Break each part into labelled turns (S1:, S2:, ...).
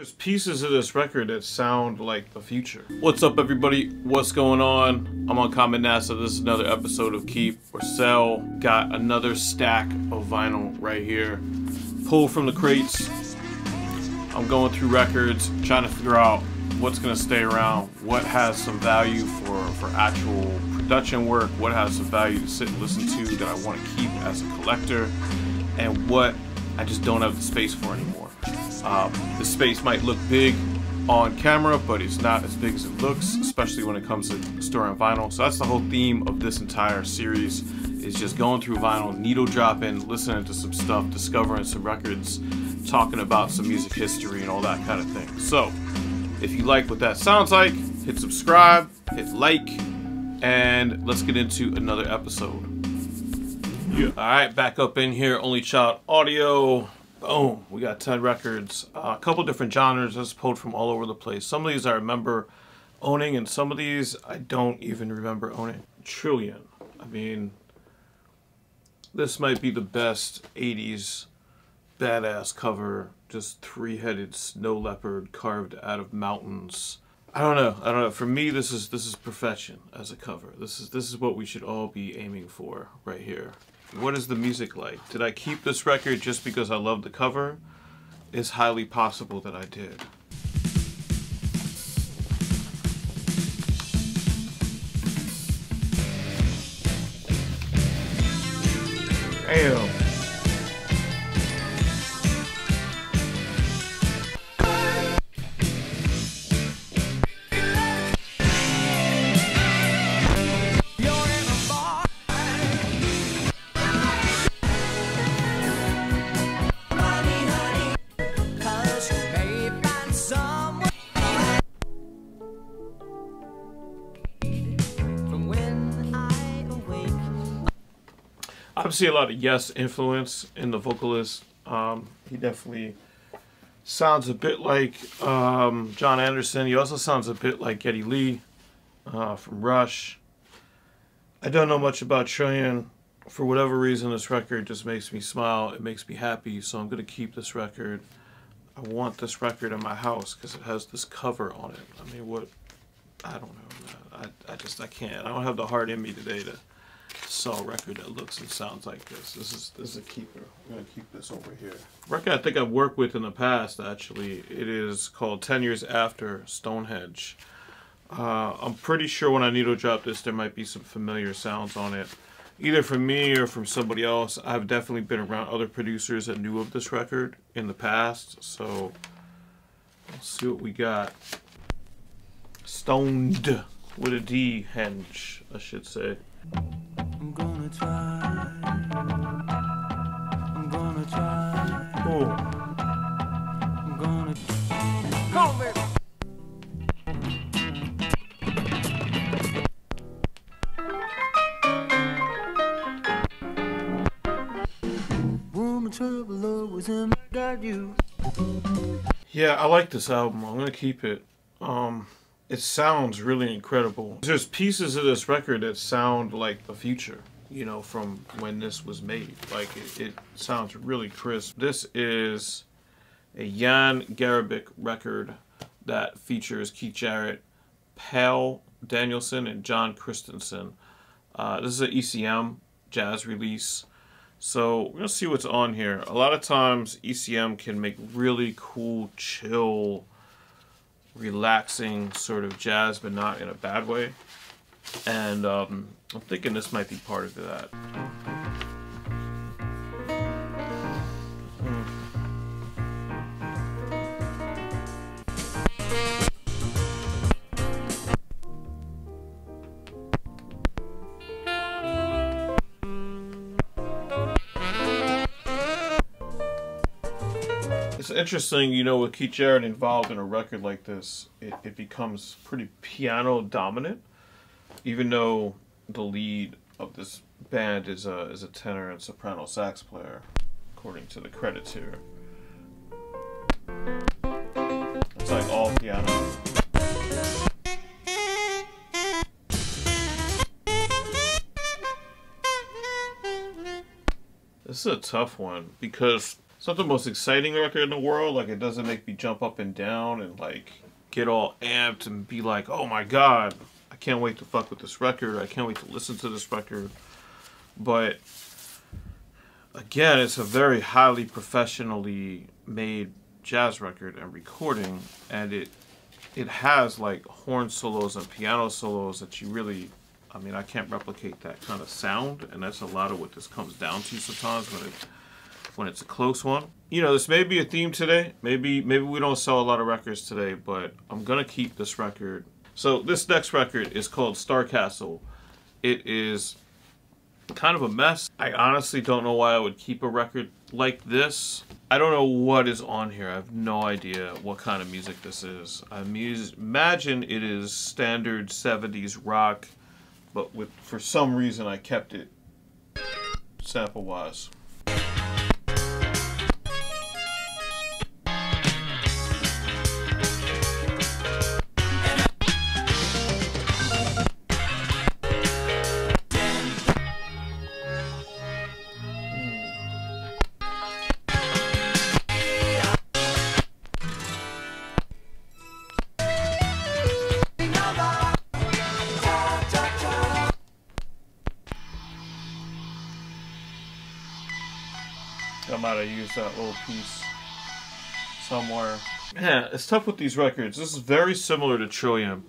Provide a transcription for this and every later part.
S1: There's pieces of this record that sound like the future. What's up, everybody? What's going on? I'm on Common NASA. This is another episode of Keep or Sell. Got another stack of vinyl right here. Pulled from the crates. I'm going through records, trying to figure out what's gonna stay around, what has some value for actual production work, what has some value to sit and listen to that I want to keep as a collector, and what I just don't have the space for anymore. The space might look big on camera, but it's not as big as it looks, especially when it comes to storing vinyl. So that's the whole theme of this entire series, is just going through vinyl, needle dropping, listening to some stuff, discovering some records, talking about some music history and all that kind of thing. So if you like what that sounds like, hit subscribe, hit like, and let's get into another episode. Yeah. Alright, back up in here, Only Child Audio. Boom, we got 10 records, a couple different genres. That's pulled from all over the place. Some of these I remember owning, and some of these I don't even remember owning. Trillion. I mean, this might be the best 80s badass cover. Just three-headed snow leopard carved out of mountains. I don't know. For me, this is perfection as a cover. This is what we should all be aiming for right here. What is the music like? Did I keep this record just because I love the cover? It's highly possible that I did. Damn. Obviously a lot of Yes influence in the vocalist. He definitely sounds a bit like John Anderson. He also sounds a bit like Geddy Lee from Rush. I don't know much about Trillion. For whatever reason, this record just makes me smile. It makes me happy, so I'm going to keep this record. I want this record in my house because it has this cover on it. I mean, what? I don't know, man. I can't. I don't have the heart in me today to sell a record that looks and sounds like this. This is a keeper. I'm gonna keep this over here. Record I think I've worked with in the past, actually. It is called 10 Years After, Stonedhenge. I'm pretty sure when I needle drop this, there might be some familiar sounds on it, either from me or from somebody else. I've definitely been around other producers that knew of this record in the past, so let's see what we got. Stoned with a D, henge, I should say. I'm gonna try. Cool. I'm gonna come here. Yeah, I like this album. I'm gonna keep it. It sounds really incredible. There's pieces of this record that sound like the future, you know, from when this was made. Like, it sounds really crisp. This is a Jan Garabik record that features Keith Jarrett, Pal Danielson, and John Christensen. This is an ECM jazz release. So we're gonna see what's on here. A lot of times ECM can make really cool, chill, relaxing sort of jazz, but not in a bad way. And I'm thinking this might be part of that. It's interesting, you know, with Keith Jarrett involved in a record like this, it becomes pretty piano dominant, even though the lead of this band is a tenor and soprano sax player, according to the credits here. It's like all piano. This is a tough one because It's not the most exciting record in the world. Like, it doesn't make me jump up and down and, like, get all amped and be like, oh my god, I can't wait to fuck with this record. I can't wait to listen to this record. But, again, it's a very highly professionally made jazz record and recording. And it has, like, horn solos and piano solos that you really... I mean, I can't replicate that kind of sound. And that's a lot of what this comes down to sometimes when it's a close one. You know, this may be a theme today. Maybe we don't sell a lot of records today, but I'm gonna keep this record. So this next record is called Starcastle. It is kind of a mess. I honestly don't know why I would keep a record like this. I don't know what is on here. I have no idea what kind of music this is. I imagine it is standard 70s rock, but for some reason I kept it sample-wise. I might have used that little piece somewhere. Yeah, it's tough with these records. This is very similar to Trillion.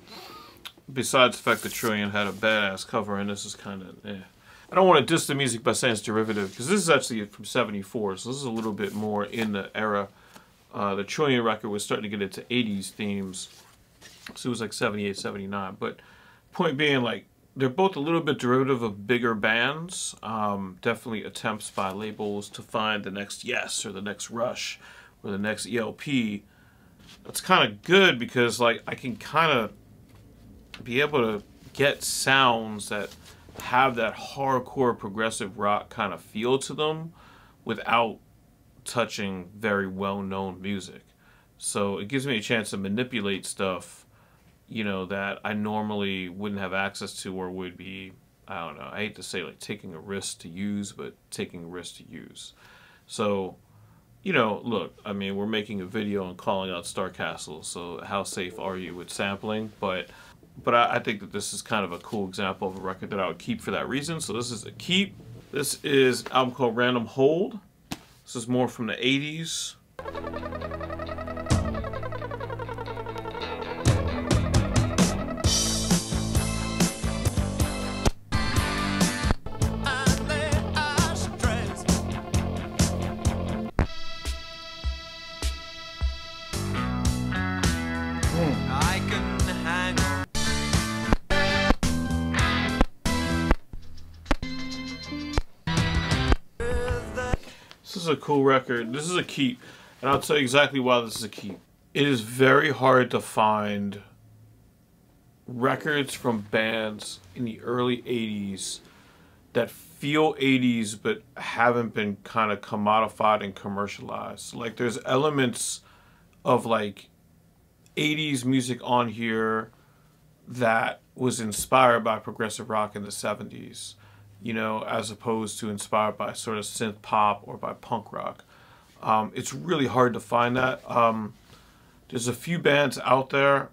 S1: Besides the fact that Trillion had a badass cover, and this is kind of, eh. I don't want to diss the music by saying it's derivative, because this is actually from '74, so this is a little bit more in the era. The Trillion record was starting to get into 80s themes, so it was like 78, 79. But point being, like, they're both a little bit derivative of bigger bands. Definitely attempts by labels to find the next Yes or the next Rush or the next ELP. That's kind of good because, like, I can kind of be able to get sounds that have that hardcore progressive rock kind of feel to them without touching very well-known music. So it gives me a chance to manipulate stuff, you know, that I normally wouldn't have access to, or would be, I don't know, I hate to say like taking a risk to use, but taking a risk to use. So, you know, look, I mean, we're making a video and calling out Starcastle, so how safe are you with sampling? But I think that this is kind of a cool example of a record that I would keep for that reason. So this is a keep. This is an album called Random Hold. This is more from the 80s. This is a cool record. This is a keep. And I'll tell you exactly why this is a keep. It is very hard to find records from bands in the early 80s that feel 80s but haven't been kind of commodified and commercialized. Like, there's elements of like 80s music on here that was inspired by progressive rock in the 70s, you know, as opposed to inspired by sort of synth pop or by punk rock. It's really hard to find that. There's a few bands out there.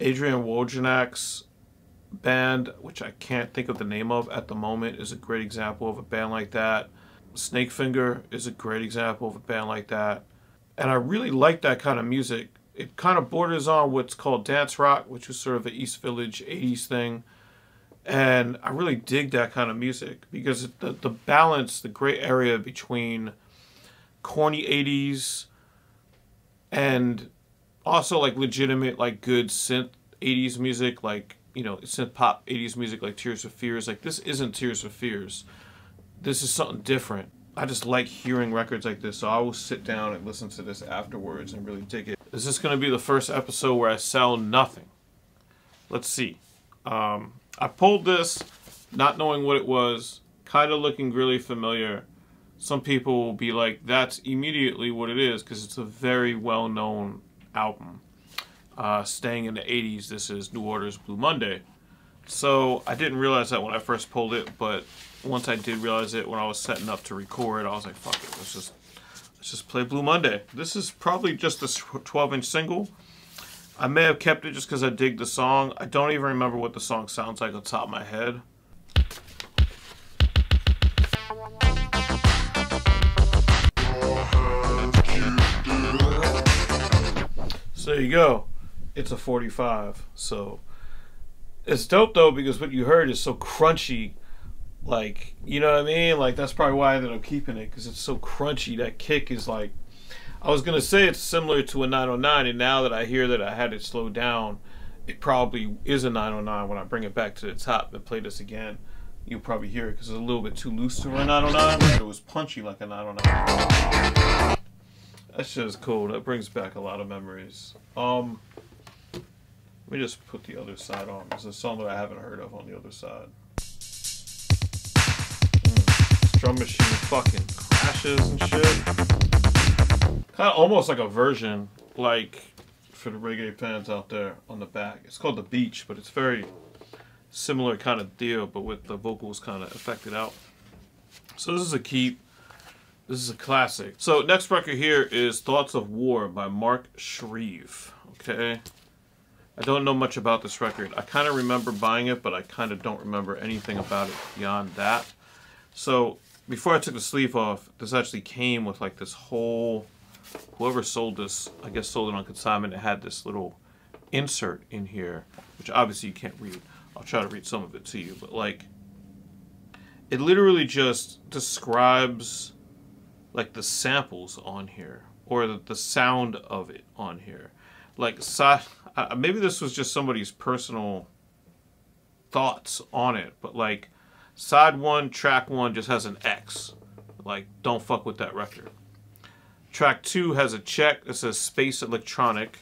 S1: Adrian Wojnak's band, which I can't think of the name of at the moment, is a great example of a band like that. Snakefinger is a great example of a band like that. And I really like that kind of music. It kind of borders on what's called dance rock, which was sort of an East Village 80s thing. And I really dig that kind of music because the balance, the gray area between corny 80s and also like legitimate, like good synth 80s music, like, you know, synth pop 80s music like Tears for Fears. Like, this isn't Tears for Fears. This is something different. I just like hearing records like this, so I will sit down and listen to this afterwards and really dig it. Is this going to be the first episode where I sell nothing? Let's see. I pulled this not knowing what it was, kind of looking really familiar. Some people will be like, that's immediately what it is, because it's a very well-known album. Staying in the 80s, this is New Order's Blue Monday. So I didn't realize that when I first pulled it, but once I did realize it, when I was setting up to record, I was like, fuck it, let's just let's just play Blue Monday. This is probably just a 12-inch single. I may have kept it just because I dig the song. I don't even remember what the song sounds like on top of my head. So there you go. It's a 45. So it's dope though, because what you heard is so crunchy. Like, you know what I mean? Like, that's probably why I ended up keeping it, because it's so crunchy. That kick is like, I was gonna say it's similar to a 909, and now that I hear that I had it slowed down, it probably is a 909. When I bring it back to the top and play this again, you'll probably hear it, because it's a little bit too loose to a 909, but it was punchy like a 909. That's just cool. That brings back a lot of memories. Let me just put the other side on. There's a song that I haven't heard of on the other side. This drum machine fucking crashes and shit. Kind of almost like a version, like, for the reggae fans out there, on the back. It's called The Beach, but it's very similar kind of deal, but with the vocals kind of affected out. So this is a keep. This is a classic. So next record here is Thoughts of War by Mark Shreve. Okay. I don't know much about this record. I kind of remember buying it, but I kind of don't remember anything about it beyond that. So before I took the sleeve off, this actually came with like this whole... Whoever sold this, I guess sold it on consignment. It had this little insert in here, which obviously you can't read. I'll try to read some of it to you, but like, it literally just describes like the samples on here, or the sound of it on here. Like, maybe this was just somebody's personal thoughts on it, but like, side 1, track 1 just has an X. Like, don't fuck with that record. Track 2 has a check that says Space Electronic.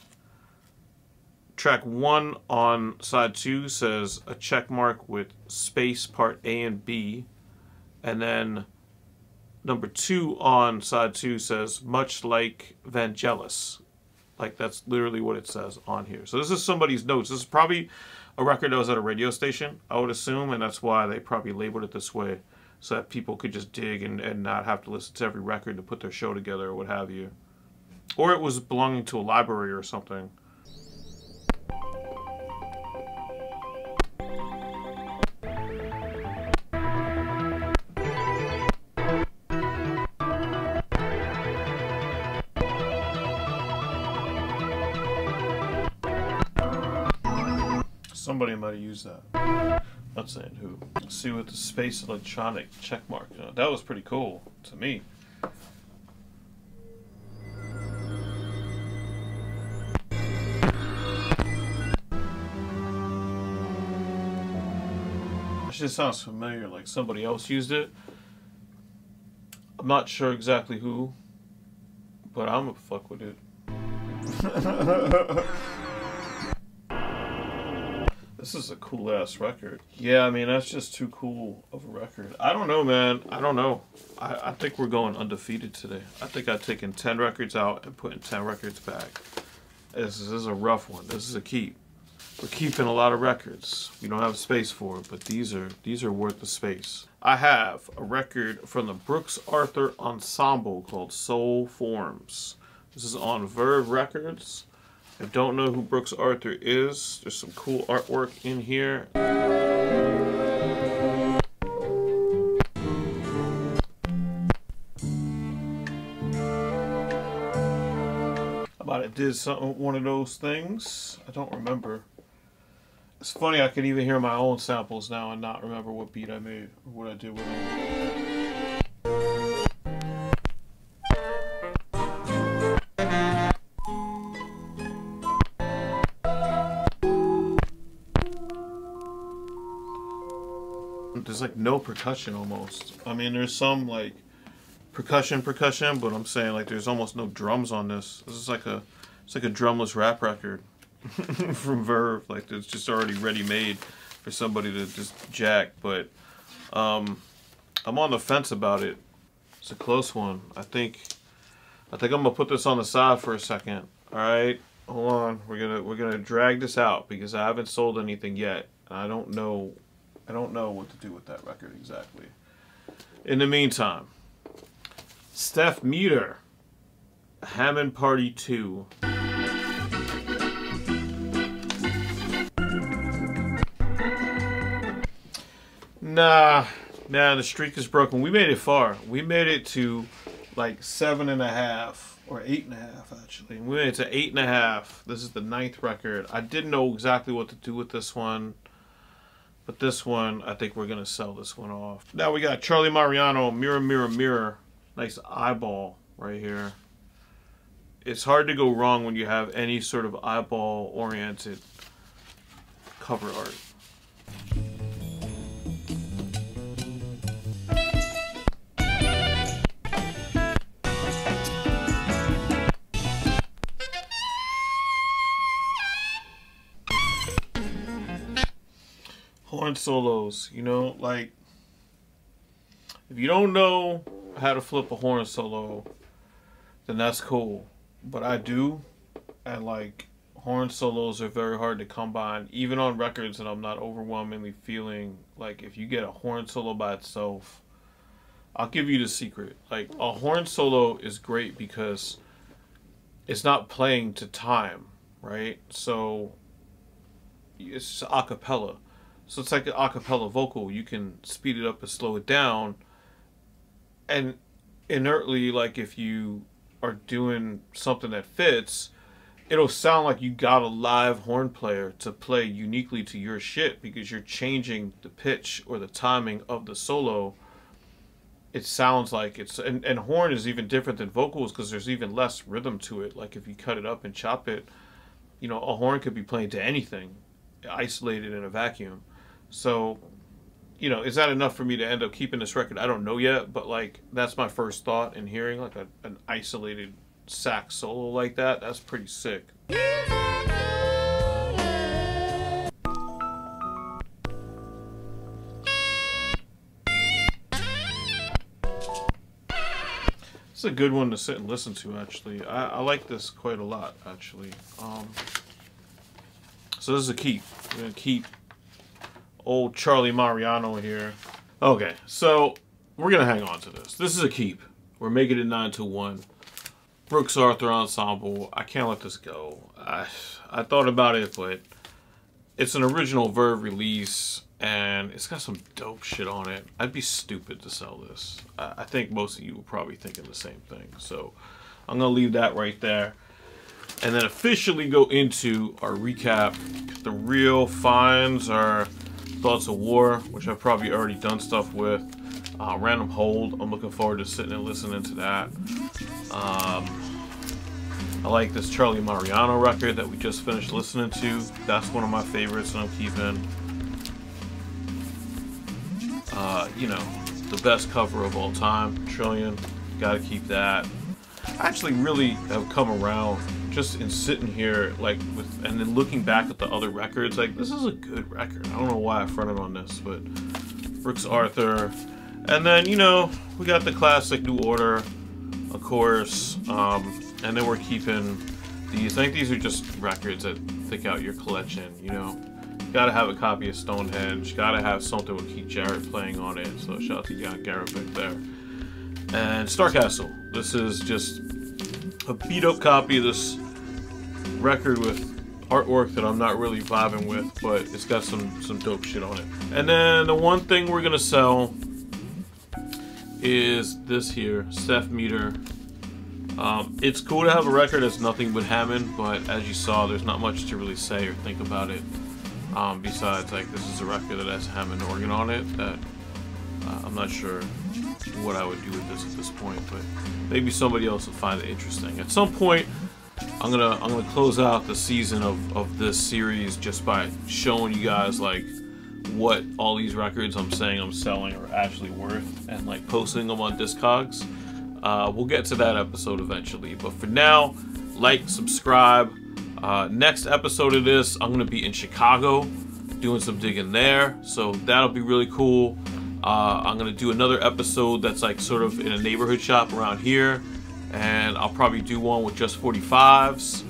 S1: Track 1 on side 2 says a check mark with space part A and B. And then number 2 on side 2 says much like Vangelis. Like, that's literally what it says on here. So this is somebody's notes. This is probably a record that was at a radio station, I would assume, and that's why they probably labeled it this way, so that people could just dig and not have to listen to every record to put their show together or what have you. Or it was belonging to a library or something. Somebody might have used that. Not saying who. Let's see what the Space Electronic checkmark. That was pretty cool to me. That just sounds familiar, like somebody else used it. I'm not sure exactly who, but I'm gonna fuck with it. This is a cool ass record. Yeah, I mean, that's just too cool of a record. I don't know, man. I don't know. I think we're going undefeated today. I think I've taken 10 records out and putting 10 records back. This is a rough one. This is a keep. We're keeping a lot of records. We don't have space for it, but these are worth the space. I have a record from the Brooks Arthur Ensemble called Soul Forms. This is on Verve Records. I don't know who Brooks Arthur is. There's some cool artwork in here. I might have did one of those things. I don't remember. It's funny, I can even hear my own samples now and not remember what beat I made or what I did with them. There's like no percussion almost. I mean, there's some like percussion, but I'm saying like there's almost no drums on this. This is like it's like a drumless rap record from Verve. Like, it's just already ready made for somebody to just jack. But I'm on the fence about it. It's a close one. I think I'm gonna put this on the side for a second. All right, hold on. We're gonna drag this out because I haven't sold anything yet. I don't know what to do with that record exactly. In the meantime, Steph Meter Hammond Party 2. Nah, man, the streak is broken. We made it far. We made it to like 7.5 or 8.5 actually. We made it to 8.5. This is the 9th record. I didn't know exactly what to do with this one, but this one, I think we're gonna sell this one off. Now we got Charlie Mariano, Mirror, Mirror, Mirror. Nice eyeball right here. It's hard to go wrong when you have any sort of eyeball-oriented cover art. Horn solos, you know, like, if you don't know how to flip a horn solo, then that's cool. But I do, and like, horn solos are very hard to come by, and even on records that I'm not overwhelmingly feeling. Like, if you get a horn solo by itself, I'll give you the secret. Like, a horn solo is great because it's not playing to time, right? So it's a cappella. So it's like an a cappella vocal. You can speed it up and slow it down. And inertly, like if you are doing something that fits, it'll sound like you got a live horn player to play uniquely to your shit because you're changing the pitch or the timing of the solo. It sounds like it's... And horn is even different than vocals because there's even less rhythm to it. Like if you cut it up and chop it, you know, a horn could be playing to anything, isolated in a vacuum. So, you know, is that enough for me to end up keeping this record? I don't know yet, but like that's my first thought in hearing like an isolated sax solo like that. That's pretty sick. It's a good one to sit and listen to, actually. I like this quite a lot, actually. So this is a keep. We're gonna keep old Charlie Mariano here. Okay, so we're gonna hang on to this. This is a keep. We're making it 9-1. Brooks Arthur Ensemble. I can't let this go. I thought about it, but it's an original Verve release, and it's got some dope shit on it. I'd be stupid to sell this. I think most of you were probably thinking the same thing. So I'm gonna leave that right there. And then officially go into our recap. The real finds are Thoughts of War, which I've probably already done stuff with. Random Hold, I'm looking forward to sitting and listening to that. I like this Charlie Mariano record that we just finished listening to. That's one of my favorites that I'm keeping. You know, the best cover of all time, Trillion. Gotta keep that. I actually really have come around just in sitting here, like, and then looking back at the other records, like, this is a good record. I don't know why I fronted on this, but Brooks Arthur. And then, you know, we got the classic New Order, of course. And then we're keeping these. I think these are just records that thick out your collection, you know. Gotta have a copy of Stonedhenge. Gotta have something with Jarrett playing on it. So shout out to Jarrett back there. And Starcastle. This is just a beat up copy of this record with artwork that I'm not really vibing with, but it's got some dope shit on it. And then the one thing we're gonna sell is this here, Steph Meter. It's cool to have a record that's nothing but Hammond, but as you saw, there's not much to really say or think about it. Besides, like, this is a record that has Hammond organ on it that I'm not sure what I would do with this at this point, but maybe somebody else will find it interesting. At some point, I'm gonna close out the season of this series just by showing you guys like what all these records I'm saying I'm selling are actually worth and like posting them on Discogs. We'll get to that episode eventually, but for now, like, subscribe. Next episode of this, I'm gonna be in Chicago doing some digging there, so that'll be really cool. I'm gonna do another episode that's like sort of in a neighborhood shop around here, and I'll probably do one with just 45s,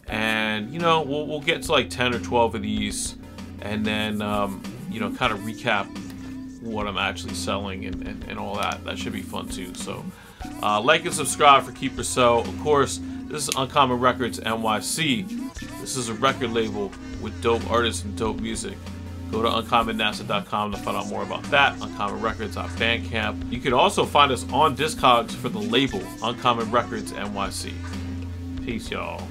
S1: and you know, we'll get to like 10 or 12 of these, and then you know, kind of recap what I'm actually selling and all that. That should be fun too. So like and subscribe for Keep or Sell. Of course, This is Uncommon Records NYC. This is a record label with dope artists and dope music. Go to uncommonnasa.com to find out more about that. Uncommon Records.bandcamp. You can also find us on Discogs for the label Uncommon Records NYC. Peace, y'all.